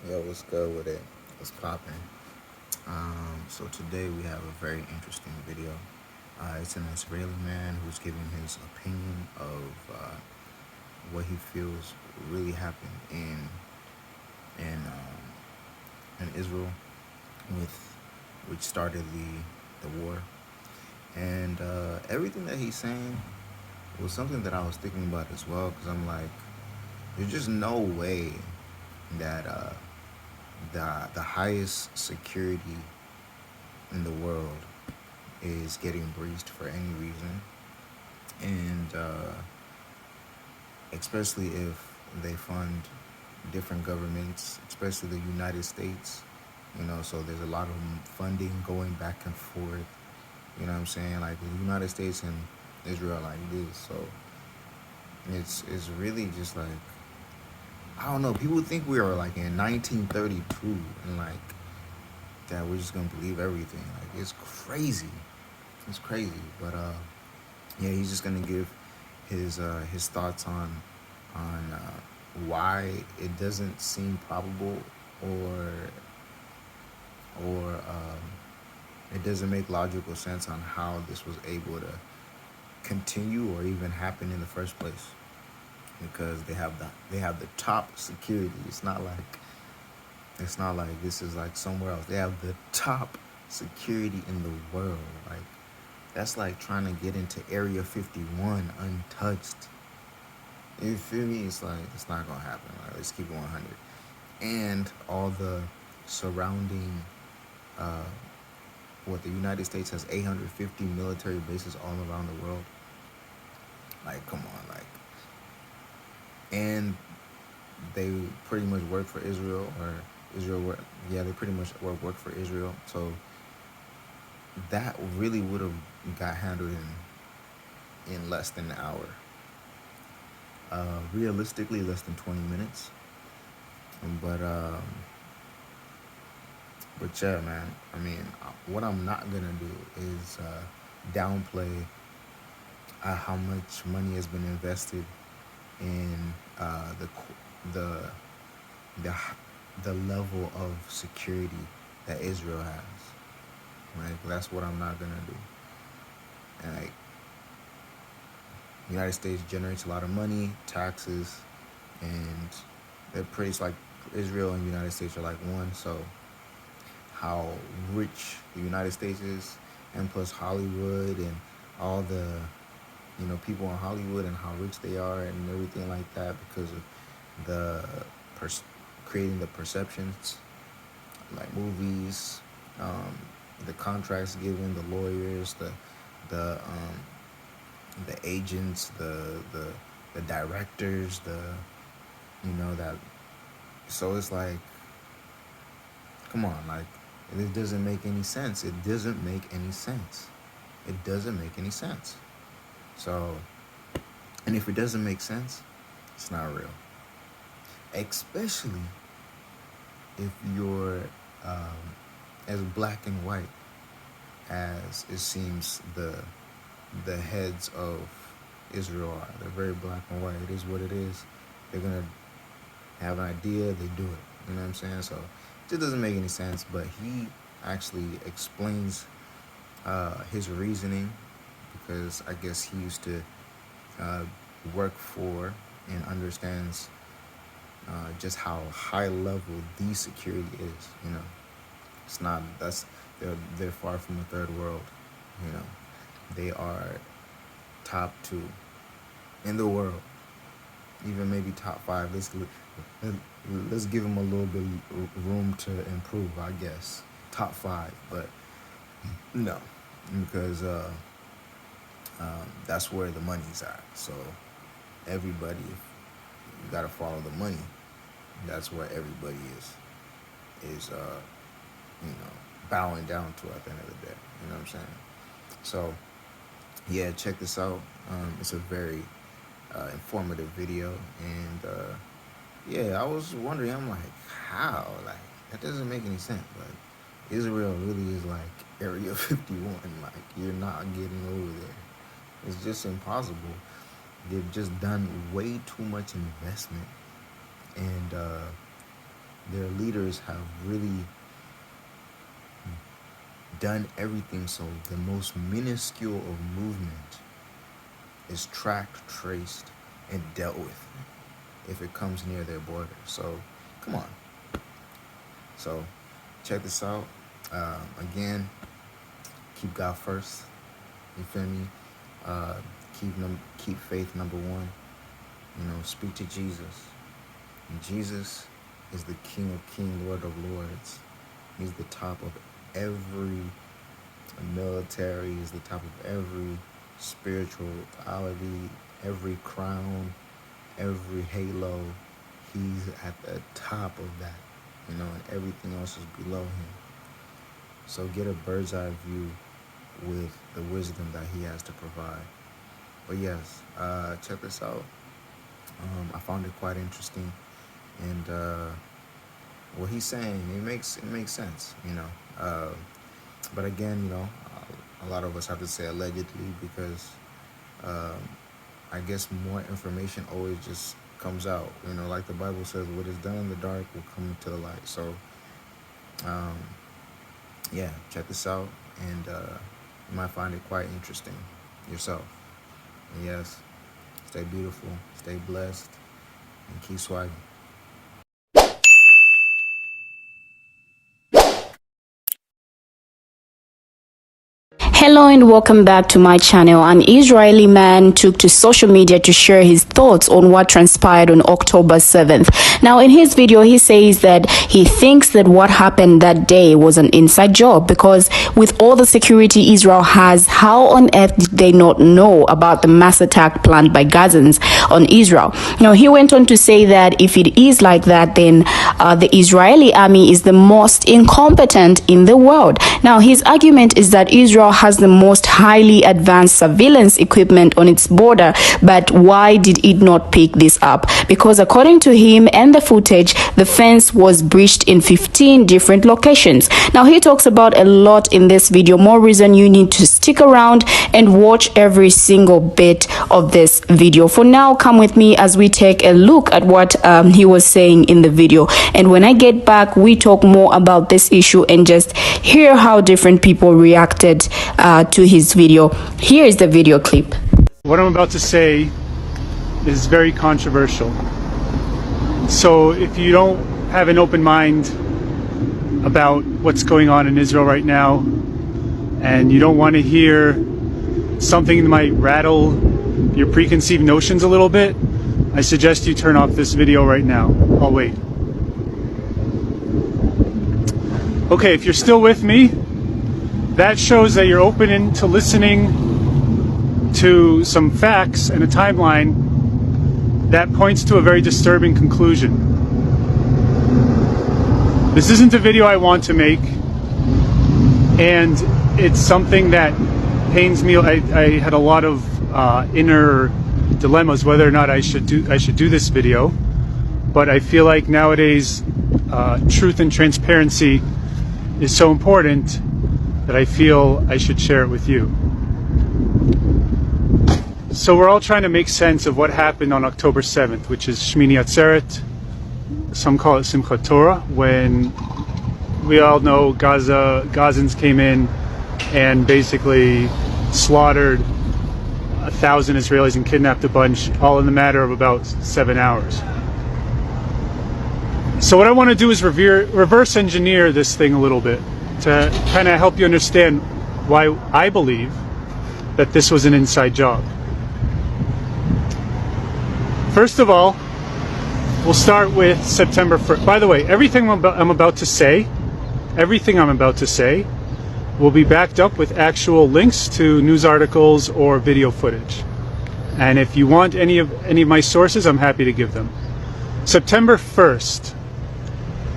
Yo, what's good with it? What's popping? So today we have a very interesting video. It's an Israeli man who's giving his opinion of what he feels really happened in Israel, with which started the war, and everything that he's saying was something that I was thinking about as well. Because I'm like, there's just no way that the highest security in the world is getting breached for any reason, and especially if they fund different governments, especially the United States. So there's a lot of funding going back and forth. You know what I'm saying? Like the United States and Israel, like this. So it's really just like, I don't know. People think we are like in 1932 and like that we're just gonna believe everything. Like it's crazy. It's crazy. But yeah, he's just gonna give his thoughts on why it doesn't seem probable, or or it doesn't make logical sense on how this was able to continue or even happen in the first place, because they have the top security. It's not like this is like somewhere else. They have the top security in the world. Like that's like trying to get into Area 51 untouched. You feel me? It's like it's not gonna happen. Like, let's keep it 100. And all the surrounding, uh, what the United States has 850 military bases all around the world. Like, come on, like, and they pretty much work for Israel, or Israel work. Yeah, they pretty much work for Israel. So that really would have got handled in less than an hour. Realistically, less than 20 minutes. But but yeah, man. I mean, what I'm not gonna do is downplay how much money has been invested in the the the level of security that Israel has. Right, that's what I'm not gonna do. And like, the United States generates a lot of money, taxes, and they're pretty, it's like Israel and the United States are like one. So how rich the United States is, and plus Hollywood and all the people in Hollywood and how rich they are and everything like that, because of the pers- creating the perceptions, like movies, um, the contracts given, the lawyers, the the agents, the directors, that. So it's like, come on, like it doesn't make any sense. It doesn't make any sense. It doesn't make any sense. So, and if it doesn't make sense, it's not real. Especially if you're as black and white as it seems the heads of Israel are. They're very black and white. It is what it is. They're gonna have an idea, they do it. You know what I'm saying? So it just doesn't make any sense. But he actually explains his reasoning, because I guess he used to uh, work for and understands just how high level the security is. It's not that's they're far from a third world. You know, they are top two in the world, even maybe top five. Let's give them a little bit room to improve, I guess. Top five, but no, because that's where the money's at. So everybody, you gotta follow the money. That's where everybody is bowing down to at the end of the day. You know what I'm saying? So yeah, check this out. It's a very informative video, and yeah, I was wondering. I'm like, how? Like that doesn't make any sense. Like Israel really is like Area 51. Like you're not getting over there. It's just impossible. They've just done way too much investment, and their leaders have really done everything so the most minuscule of movement is tracked, traced, and dealt with if it comes near their border. So, come on. So, check this out. Again, keep God first. You feel me? Uh, keep faith number one. Speak to Jesus. And Jesus is the King of Kings, Lord of Lords. He's the top of every military. He's the top of every spirituality, every crown, every halo. He's at the top of that, and everything else is below him. So get a bird's eye view with the wisdom that he has to provide. But yes, check this out. I found it quite interesting, and what he's saying, it makes sense, but again, a lot of us have to say allegedly because I guess more information always just comes out. Like the Bible says, what is done in the dark will come into the light. So, yeah, check this out, and you might find it quite interesting yourself. And yes, stay beautiful, stay blessed, and keep swagging. Hello and welcome back to my channel. An Israeli man took to social media to share his thoughts on what transpired on October 7th. Now in his video he says that he thinks that what happened that day was an inside job, because with all the security Israel has, how on earth did they not know about the mass attack planned by Gazans on Israel? Now he went on to say that if it is like that, then the Israeli army is the most incompetent in the world. Now his argument is that Israel has the most highly advanced surveillance equipment on its border, but why did it not pick this up? Because according to him and the footage, the fence was breached in 15 different locations. Now he talks about a lot in this video. More reason you need to stick around and watch every single bit of this video. For now, come with me as we take a look at what he was saying in the video, and when I get back we talk more about this issue and just hear how different people reacted to his video. Here is the video clip. What I'm about to say is very controversial. So if you don't have an open mind about what's going on in Israel right now, and you don't want to hear something that might rattle your preconceived notions a little bit, I suggest you turn off this video right now. I'll wait. Okay, if you're still with me, that shows that you're open to listening to some facts and a timeline that points to a very disturbing conclusion. This isn't a video I want to make, and it's something that pains me. I had a lot of inner dilemmas whether or not I should do this video, but I feel like nowadays truth and transparency is so important that I feel I should share it with you. So we're all trying to make sense of what happened on October 7th, which is Shmini Atzeret. Some call it Simchat Torah, when we all know Gazans came in and basically slaughtered 1,000 Israelis and kidnapped a bunch, all in the matter of about 7 hours. So what I want to do is reverse engineer this thing a little bit to kind of help you understand why I believe that this was an inside job. First of all, we'll start with September 1st. By the way, everything I'm about to say will be backed up with actual links to news articles or video footage. And if you want any of my sources, I'm happy to give them. September 1st,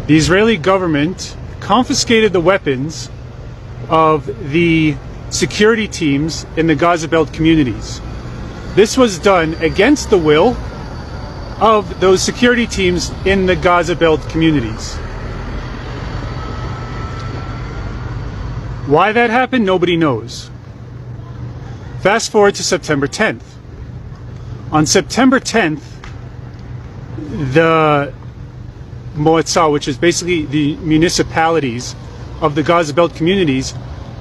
the Israeli government confiscated the weapons of the security teams in the Gaza Belt communities. This was done against the will of those security teams in the Gaza Belt communities. Why that happened, nobody knows. Fast forward to September 10th. On September 10th, the Moatza, which is basically the municipalities of the Gaza Belt communities,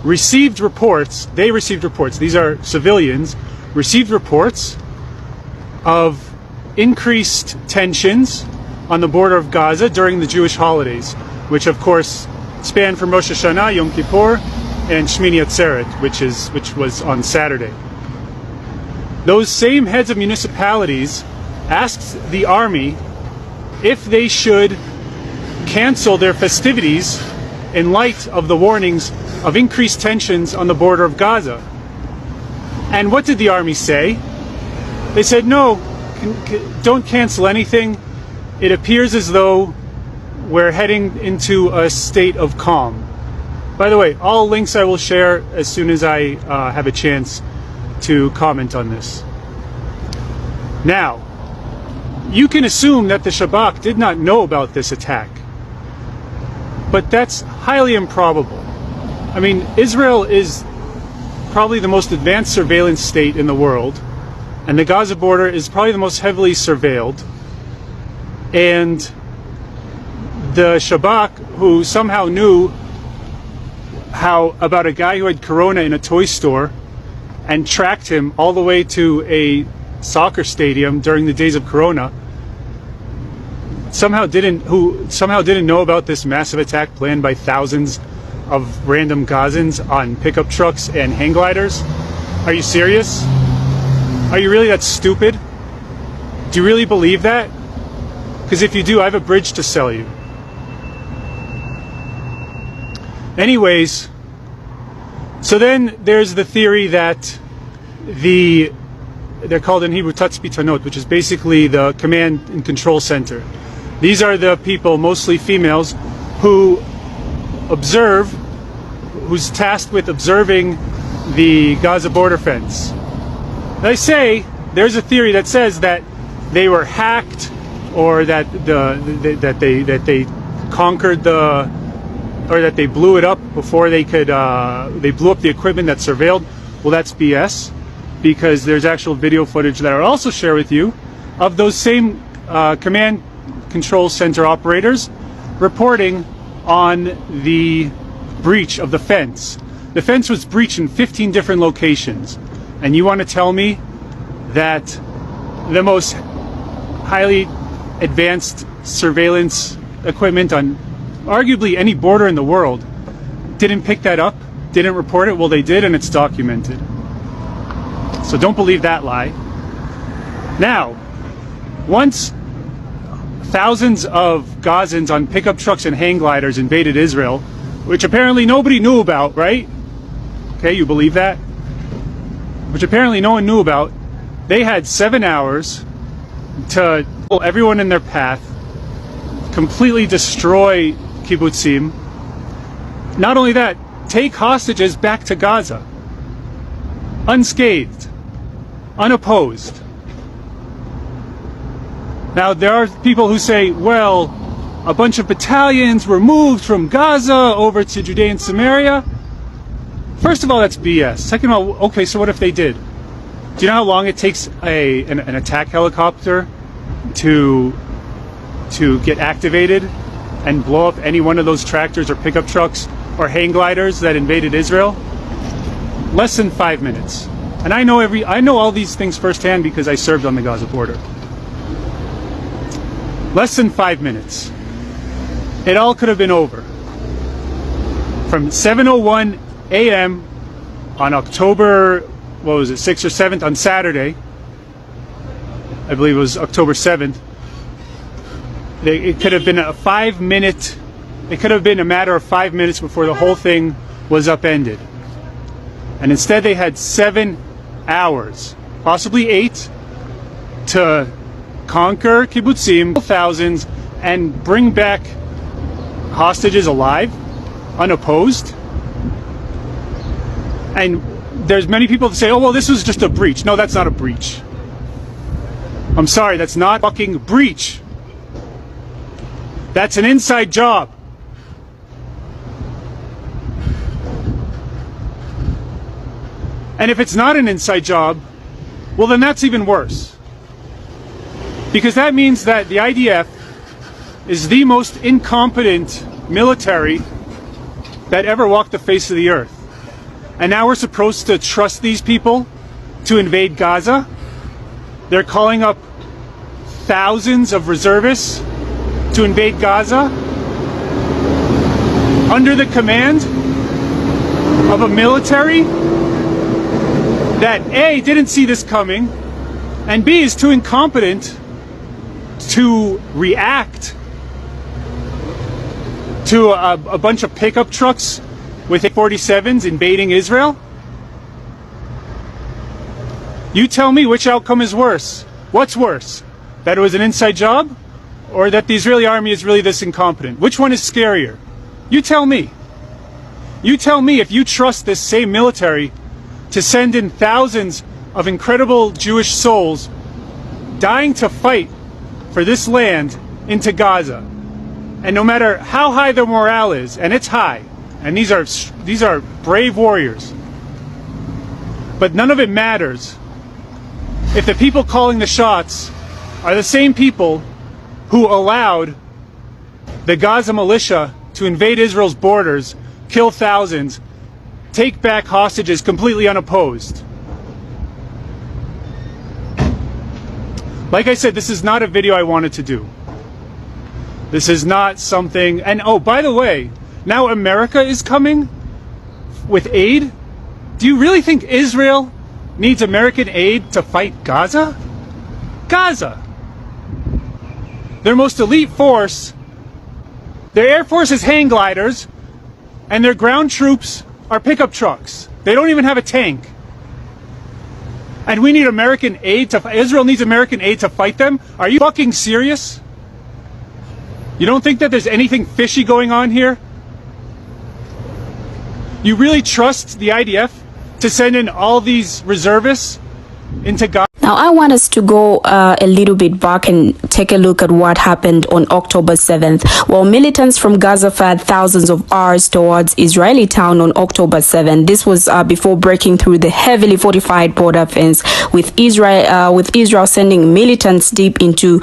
received reports. They received reports. These are civilians, received reports of increased tensions on the border of Gaza during the Jewish holidays, which of course span from Rosh Hashanah, Yom Kippur, and Shmini Atzeret, which was on Saturday. Those same heads of municipalities asked the army if they should cancel their festivities in light of the warnings of increased tensions on the border of Gaza. And what did the army say? They said, no, don't cancel anything. It appears as though we're heading into a state of calm. By the way, all links I will share as soon as I have a chance to comment on this. Now, you can assume that the Shabak did not know about this attack, but that's highly improbable. I mean, Israel is probably the most advanced surveillance state in the world, and the Gaza border is probably the most heavily surveilled. And the Shabak, who somehow knew about a guy who had corona in a toy store and tracked him all the way to a soccer stadium during the days of corona, somehow didn't know about this massive attack planned by thousands of random Gazans on pickup trucks and hang gliders. Are you serious? Are you really that stupid? Do you really believe that? Because if you do, I have a bridge to sell you. Anyways, so then there's the theory that they're called in Hebrew Tatzpitanot, which is basically the command and control center. These are the people, mostly females, who's tasked with observing the Gaza border fence. They say there's a theory that says that they were hacked, or that they conquered or that they blew it up before they could. They blew up the equipment that surveilled. Well, that's BS, because there's actual video footage that I'll also share with you of those same command control center operators reporting on the breach of the fence. The fence was breached in 15 different locations, and you want to tell me that the most highly advanced surveillance equipment on arguably any border in the world didn't pick that up, didn't report it? Well, they did, and it's documented. So don't believe that lie. Now, once thousands of Gazans on pickup trucks and hang gliders invaded Israel, which apparently nobody knew about, right? Okay, you believe that? Which apparently no one knew about. They had 7 hours to pull everyone in their path, completely destroy kibbutzim. Not only that, take hostages back to Gaza, unscathed, unopposed. Now, there are people who say, well, a bunch of battalions were moved from Gaza over to Judea and Samaria. First of all, that's BS. Second of all, okay, so what if they did? Do you know how long it takes an attack helicopter to get activated and blow up any one of those tractors or pickup trucks or hang gliders that invaded Israel? Less than 5 minutes. And I know all these things firsthand because I served on the Gaza border. Less than 5 minutes. It all could have been over. From 7:01 a.m. on October, 6th or 7th, on Saturday, I believe it was October 7th, it could have been it could have been a matter of 5 minutes before the whole thing was upended. And instead they had 7 hours, possibly 8, to conquer kibbutzim, thousands, and bring back hostages alive, unopposed. And there's many people that say, oh, well, this was just a breach. No, that's not a breach. I'm sorry, that's not fucking breach. That's an inside job. And if it's not an inside job, well, then that's even worse. Because that means that the IDF is the most incompetent military that ever walked the face of the earth. And now we're supposed to trust these people to invade Gaza. They're calling up thousands of reservists to invade Gaza under the command of a military that A, didn't see this coming, and B, is too incompetent to react to a bunch of pickup trucks with A-47s invading Israel? You tell me which outcome is worse. What's worse? That it was an inside job? Or that the Israeli army is really this incompetent? Which one is scarier? You tell me. You tell me if you trust this same military to send in thousands of incredible Jewish souls dying to fight for this land into Gaza. And no matter how high their morale is, and it's high, and these are brave warriors, but none of it matters if the people calling the shots are the same people who allowed the Gaza militia to invade Israel's borders, kill thousands, take back hostages completely unopposed. Like I said, this is not a video I wanted to do. This is not something, and oh, by the way, now America is coming with aid. Do you really think Israel needs American aid to fight Gaza? Gaza. Their most elite force, their air force is hang gliders, and their ground troops are pickup trucks. They don't even have a tank. And we need American aid to, Israel needs American aid to fight them? Are you fucking serious? You don't think that there's anything fishy going on here? You really trust the IDF to send in all these reservists into Gaza? Now, I want us to go a little bit back and take a look at what happened on October 7th. Well, militants from Gaza fired thousands of hours towards Israeli town on October 7th. This was before breaking through the heavily fortified border fence with Israel sending militants deep into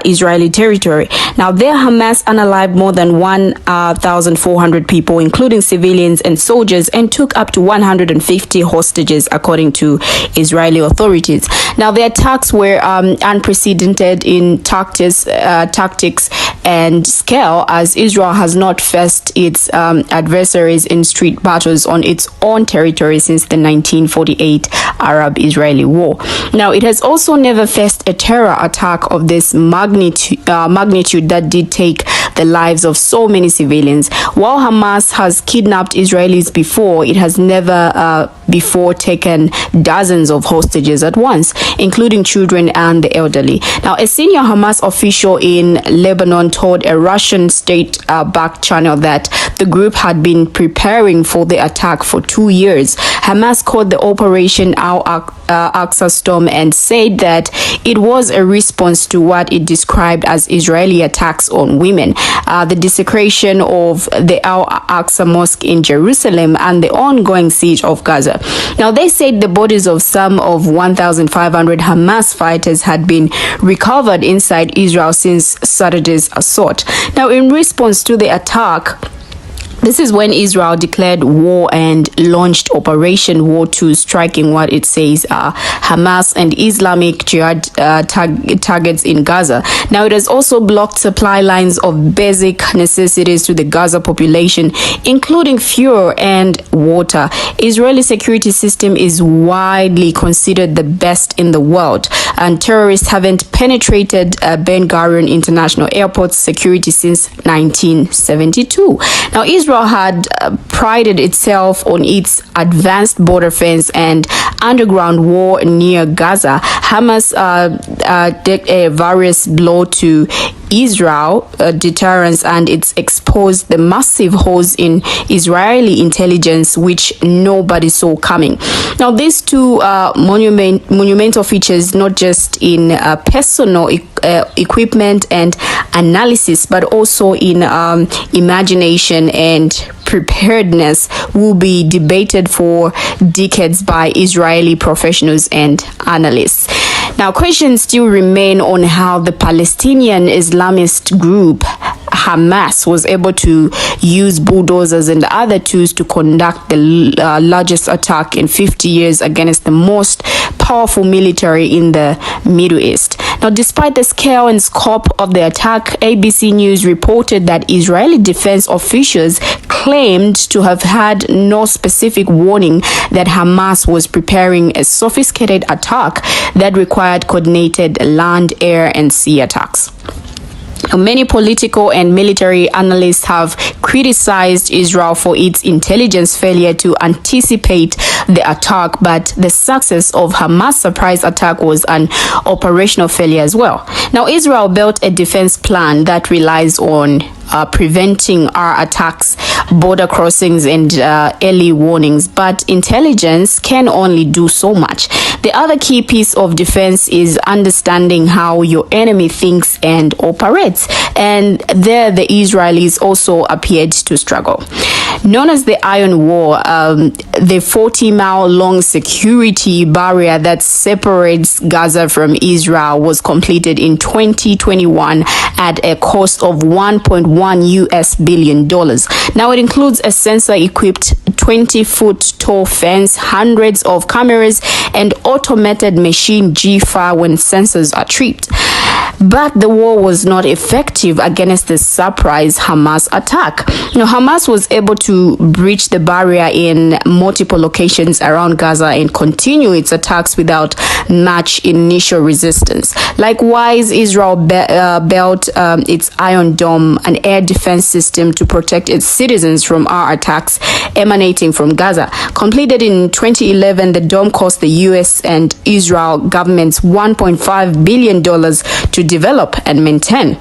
Israeli territory. Now, there Hamas unalived more than 1,400 people, including civilians and soldiers, and took up to 150 hostages, according to Israeli authorities. Now, the attacks were unprecedented in tactics and scale, as Israel has not faced its adversaries in street battles on its own territory since the 1948 Arab-Israeli War. Now, it has also never faced a terror attack of this magnitude that did take the lives of so many civilians. While Hamas has kidnapped Israelis before, it has never before taken dozens of hostages at once, including children and the elderly. Now, a senior Hamas official in Lebanon told a Russian state-backed channel that the group had been preparing for the attack for 2 years. Hamas called the Operation Al-Aqsa Storm and said that it was a response to what it described as Israeli attacks on women, the desecration of the Al-Aqsa Mosque in Jerusalem, and the ongoing siege of Gaza. Now, they said the bodies of some of 1,500 Hamas fighters had been recovered inside Israel since Saturday's assault. Now, in response to the attack, this is when Israel declared war and launched Operation War 2, striking what it says are Hamas and Islamic Jihad targets in Gaza. Now, it has also blocked supply lines of basic necessities to the Gaza population, including fuel and water. Israeli security system is widely considered the best in the world, and terrorists haven't penetrated Ben Gurion International Airport's security since 1972. Now, Israel had prided itself on its advanced border fence and underground war near Gaza. Hamas did a various blow to Israel deterrence, and it's exposed the massive holes in Israeli intelligence which nobody saw coming. Now, these two monumental features, not just in personal equipment and analysis, but also in imagination and preparedness will be debated for decades by Israeli professionals and analysts. Now, questions still remain on how the Palestinian Islamist group Hamas was able to use bulldozers and other tools to conduct the largest attack in 50 years against the most powerful military in the Middle East. Now, despite the scale and scope of the attack, ABC News reported that Israeli defense officials claimed to have had no specific warning that Hamas was preparing a sophisticated attack that required coordinated land, air, and sea attacks. Many political and military analysts have criticized Israel for its intelligence failure to anticipate the attack, but the success of Hamas' surprise attack was an operational failure as well. Now, Israel built a defense plan that relies on preventing our attacks, border crossings, and early warnings, but intelligence can only do so much. The other key piece of defense is understanding how your enemy thinks and operates, and there the Israelis also appeared to struggle. Known as the Iron Wall, the 40-mile long security barrier that separates Gaza from Israel was completed in 2021 at a cost of $1.1 billion. Now, it includes a sensor-equipped 20-foot tall fence, hundreds of cameras, and automated machine G-fire when sensors are tripped. But the war was not effective against the surprise Hamas attack. Now, Hamas was able to breach the barrier in multiple locations around Gaza and continue its attacks without much initial resistance. Likewise, Israel built its Iron Dome, an air defense system to protect its citizens from our attacks emanating from Gaza. Completed in 2011, the dome cost the U.S. and Israel governments $1.5 billion to develop and maintain.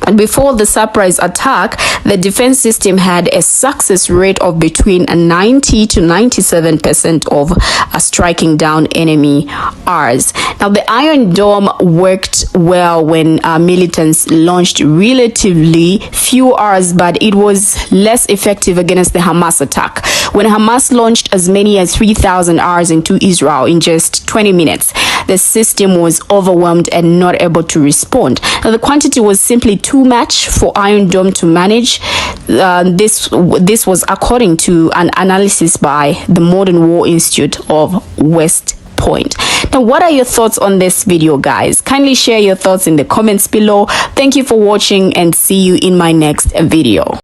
And before the surprise attack, the defense system had a success rate of between 90 to 97% of striking down enemy Rs. Now, the Iron Dome worked well when militants launched relatively few Rs, but it was less effective against the Hamas attack. When Hamas launched as many as 3,000 Rs into Israel in just 20 minutes, the system was overwhelmed and not able to respond. Now, the quantity was simply too much for Iron Dome to manage. This was according to an analysis by the Modern War Institute of West Point. Now, what are your thoughts on this video, guys? Kindly share your thoughts in the comments below. Thank you for watching and see you in my next video.